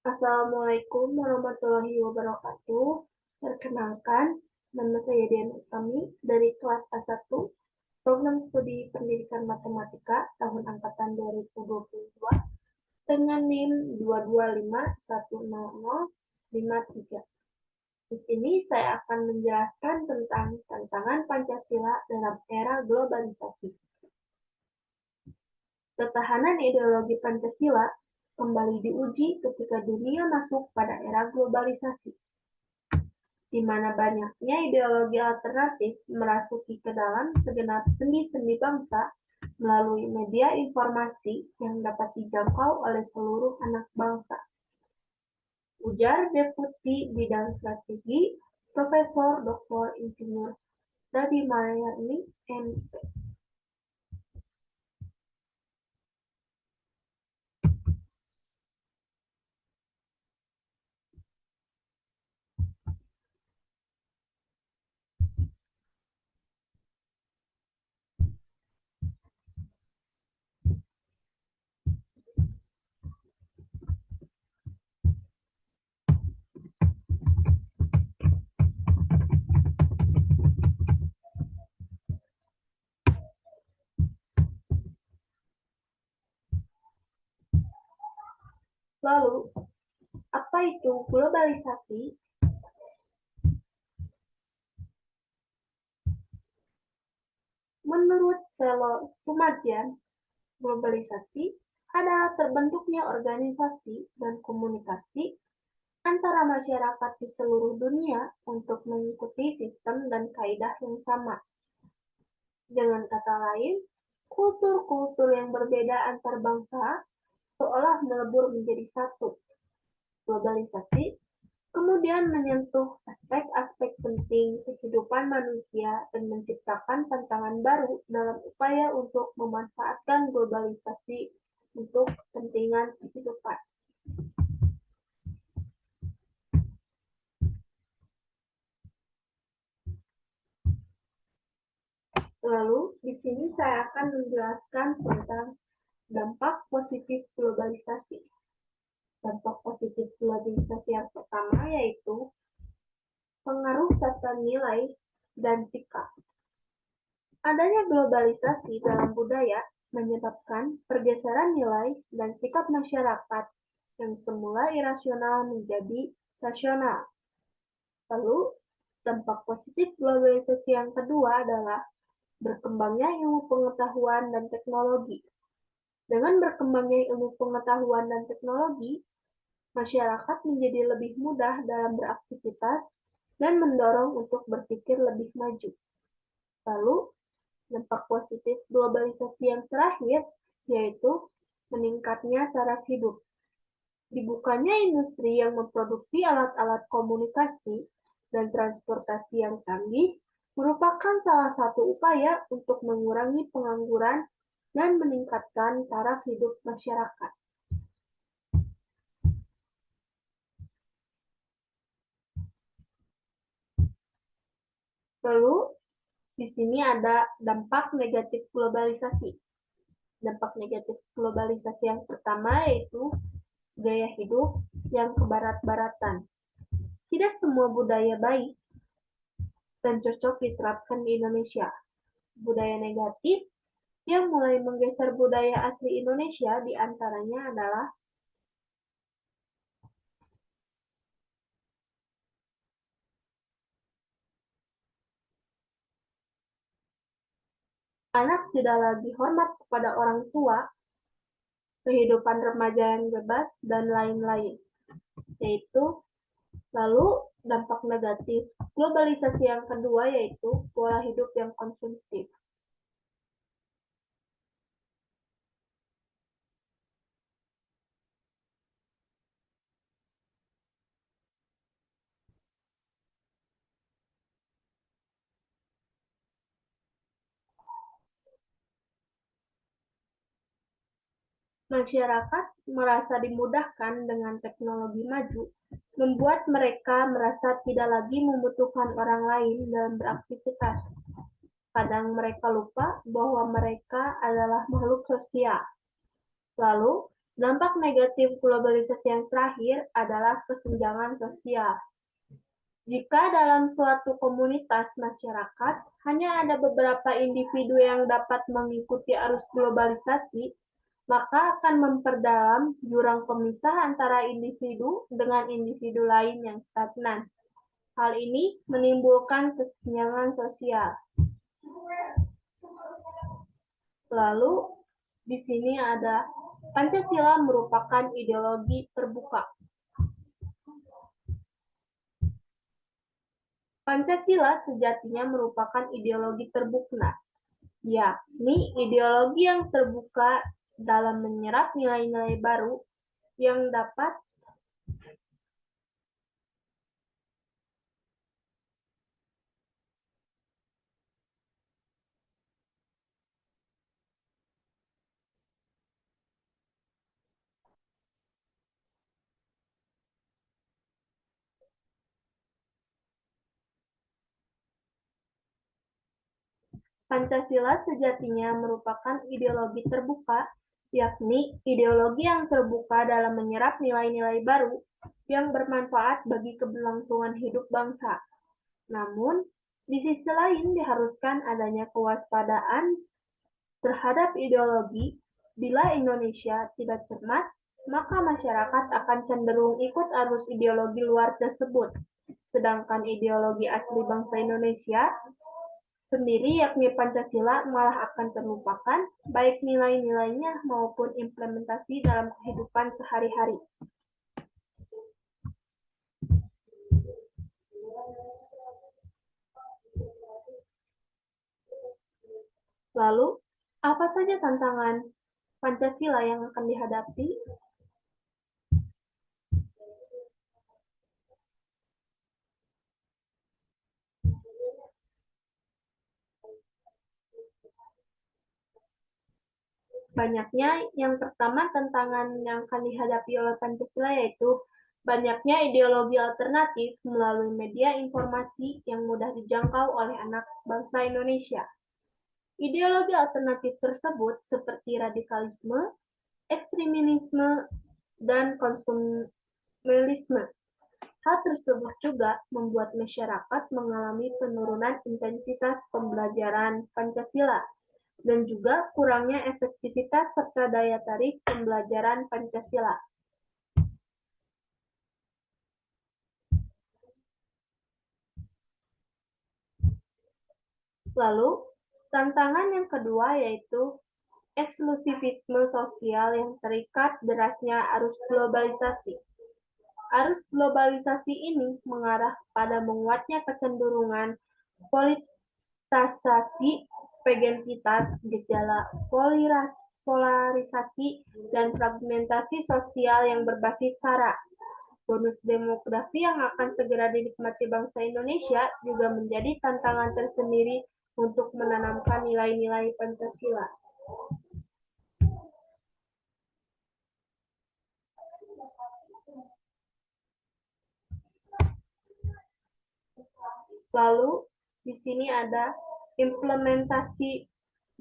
Assalamualaikum warahmatullahi wabarakatuh. Perkenalkan, nama saya Dian Utami dari kelas A1, Program Studi Pendidikan Matematika tahun angkatan 2022 dengan NIM 225100053. Di sini saya akan menjelaskan tentang tantangan Pancasila dalam era globalisasi. Ketahanan ideologi Pancasila kembali diuji ketika dunia masuk pada era globalisasi, di mana banyaknya ideologi alternatif merasuki ke dalam segenap sendi-sendi bangsa melalui media informasi yang dapat dijangkau oleh seluruh anak bangsa. Ujar Deputi Bidang Strategi, Profesor Dr. Insinyur Dadi Mayarni, MP. Lalu, apa itu globalisasi? Menurut Selo Sumadian, globalisasi adalah terbentuknya organisasi dan komunikasi antara masyarakat di seluruh dunia untuk mengikuti sistem dan kaidah yang sama. Dengan kata lain, kultur-kultur yang berbeda antar bangsa seolah melebur menjadi satu. Globalisasi kemudian menyentuh aspek-aspek penting kehidupan manusia dan menciptakan tantangan baru dalam upaya untuk memanfaatkan globalisasi untuk kepentingan kehidupan. Lalu, di sini saya akan menjelaskan tentang dampak positif globalisasi. Dampak positif globalisasi yang pertama yaitu pengaruh tata nilai dan sikap. Adanya globalisasi dalam budaya menyebabkan pergeseran nilai dan sikap masyarakat yang semula irasional menjadi rasional. Lalu, dampak positif globalisasi yang kedua adalah berkembangnya ilmu pengetahuan dan teknologi. Dengan berkembangnya ilmu pengetahuan dan teknologi, masyarakat menjadi lebih mudah dalam beraktivitas dan mendorong untuk berpikir lebih maju. Lalu, dampak positif globalisasi yang terakhir yaitu meningkatnya taraf hidup. Dibukanya industri yang memproduksi alat-alat komunikasi dan transportasi yang canggih merupakan salah satu upaya untuk mengurangi pengangguran dan meningkatkan taraf hidup masyarakat. Lalu, di sini ada dampak negatif globalisasi. Dampak negatif globalisasi yang pertama yaitu gaya hidup yang kebarat-baratan. Tidak semua budaya baik dan cocok diterapkan di Indonesia. Budaya negatif yang mulai menggeser budaya asli Indonesia diantaranya adalah anak tidak lagi hormat kepada orang tua, kehidupan remaja yang bebas, dan lain-lain. Yaitu, lalu dampak negatif globalisasi yang kedua yaitu pola hidup yang konsumtif. Masyarakat merasa dimudahkan dengan teknologi maju, membuat mereka merasa tidak lagi membutuhkan orang lain dalam beraktivitas. Kadang mereka lupa bahwa mereka adalah makhluk sosial. Lalu, Dampak negatif globalisasi yang terakhir adalah kesenjangan sosial. Jika dalam suatu komunitas masyarakat hanya ada beberapa individu yang dapat mengikuti arus globalisasi, maka akan memperdalam jurang pemisah antara individu dengan individu lain yang stagnan. Hal ini menimbulkan kesenjangan sosial. Lalu, di sini ada Pancasila merupakan ideologi terbuka. Pancasila sejatinya merupakan ideologi terbuka, yakni ideologi yang terbuka dalam menyerap nilai-nilai baru yang dapat Pancasila sejatinya merupakan ideologi terbuka, yakni ideologi yang terbuka dalam menyerap nilai-nilai baru yang bermanfaat bagi keberlangsungan hidup bangsa. Namun, di sisi lain diharuskan adanya kewaspadaan terhadap ideologi. Bila Indonesia tidak cermat, maka masyarakat akan cenderung ikut arus ideologi luar tersebut. Sedangkan ideologi asli bangsa Indonesia sendiri, yakni Pancasila, malah akan terlupakan, baik nilai-nilainya maupun implementasi dalam kehidupan sehari-hari. Lalu, apa saja tantangan Pancasila yang akan dihadapi? Banyaknya, yang pertama tantangan yang akan dihadapi oleh Pancasila yaitu banyaknya ideologi alternatif melalui media informasi yang mudah dijangkau oleh anak bangsa Indonesia. Ideologi alternatif tersebut seperti radikalisme, ekstremisme, dan konsumerisme. Hal tersebut juga membuat masyarakat mengalami penurunan intensitas pembelajaran Pancasila dan juga kurangnya efektivitas serta daya tarik pembelajaran Pancasila. Lalu, tantangan yang kedua yaitu eksklusivisme sosial yang terikat derasnya arus globalisasi. Arus globalisasi ini mengarah pada menguatnya kecenderungan politisasi, identitas, gejala polarisasi, dan fragmentasi sosial yang berbasis SARA. Bonus demografi yang akan segera dinikmati bangsa Indonesia juga menjadi tantangan tersendiri untuk menanamkan nilai-nilai Pancasila. Lalu, di sini ada implementasi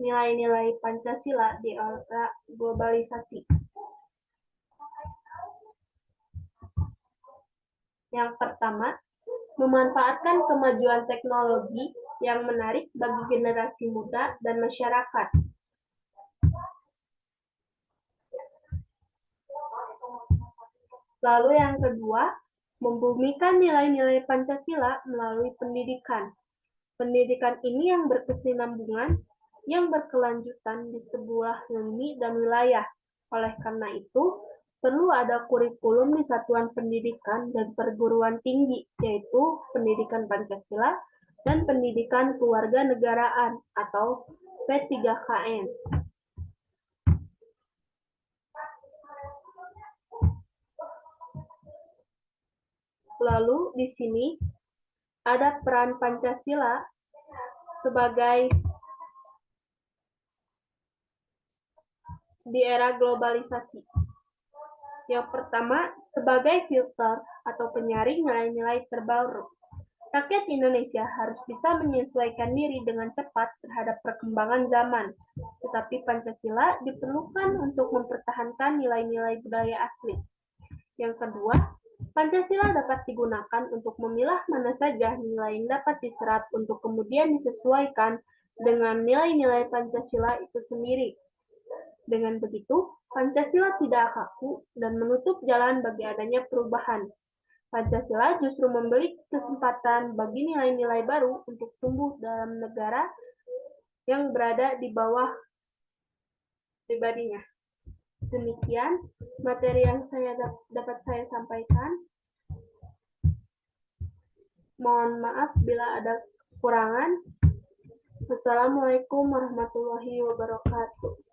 nilai-nilai Pancasila di era globalisasi. Yang pertama, memanfaatkan kemajuan teknologi yang menarik bagi generasi muda dan masyarakat. Lalu yang kedua, membumikan nilai-nilai Pancasila melalui pendidikan. Pendidikan ini yang berkesinambungan, yang berkelanjutan di sebuah lini dan wilayah. Oleh karena itu, perlu ada kurikulum di satuan pendidikan dan perguruan tinggi, yaitu pendidikan Pancasila dan pendidikan kewarganegaraan atau P3KN. Lalu di sini ada peran Pancasila sebagai di era globalisasi. Yang pertama, sebagai filter atau penyaring nilai-nilai terbaru. Rakyat Indonesia harus bisa menyesuaikan diri dengan cepat terhadap perkembangan zaman, tetapi Pancasila diperlukan untuk mempertahankan nilai-nilai budaya asli. Yang kedua, Pancasila dapat digunakan untuk memilah mana saja nilai yang dapat diserap untuk kemudian disesuaikan dengan nilai-nilai Pancasila itu sendiri. Dengan begitu, Pancasila tidak kaku dan menutup jalan bagi adanya perubahan. Pancasila justru memberi kesempatan bagi nilai-nilai baru untuk tumbuh dalam negara yang berada di bawah pribadinya. Demikian materi yang dapat saya sampaikan. Mohon maaf bila ada kekurangan. Wassalamualaikum warahmatullahi wabarakatuh.